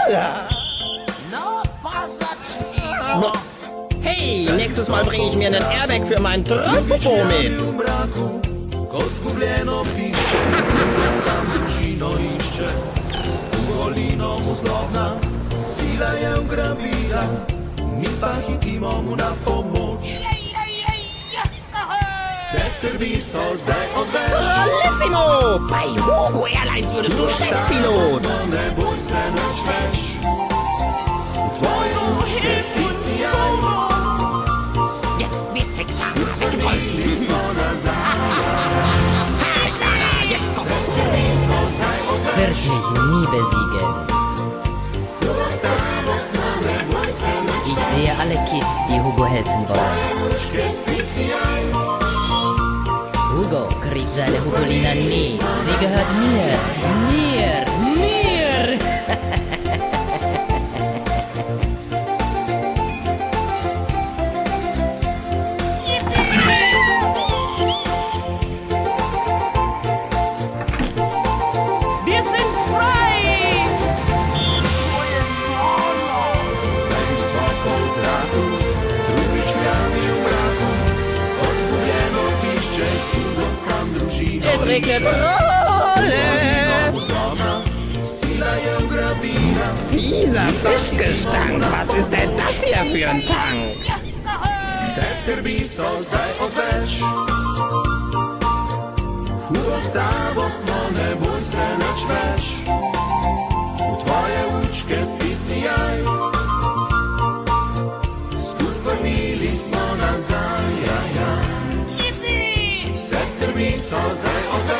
Holla! Hey, nächstes Mal bringe ich mir einen Airbag für mein Tröpfpo mit. Kot zgubljeno pišče, sam družino išče. Ugolino mu zlobna, sila je ugrabila, mi pa hitimo mu na pomoč. Vse skrbi so zdaj odveč. Bravissimo! Bei Hugo Airlines würdest du Chefpilot. Ne boj se nič več, v tvoje uške special. Jetzt wird Examen weggeräumt. Smo nazaj, Hey, Clara, jetzt komm! vse skrbi so zdaj odveč. Wirklich nie besiegen. Smo ne boj se nič Ich sehe alle Kids, die Hugo helfen wollen. uške special. Hugo kriegt seine Hugolina nie. Sie gehört mir. Mir. Mir. Wir sind frei! Zdaj visoko v zraku, drugič v jami v mraku, kot zgubljeno pišče, Hugo sam družino Es regnet išče. Rolle! Zlobna, sila je ugrabila, Dieser Fischgestank, was ist denn das hier für ein Tank? vse skrbi so zdaj odveč. Hugo, s tabo smo, ne boj se nič več, v tvoje učke speciaj. Skupaj mili smo nazaj, ja, ja. Vse skrbi so zdaj odveč.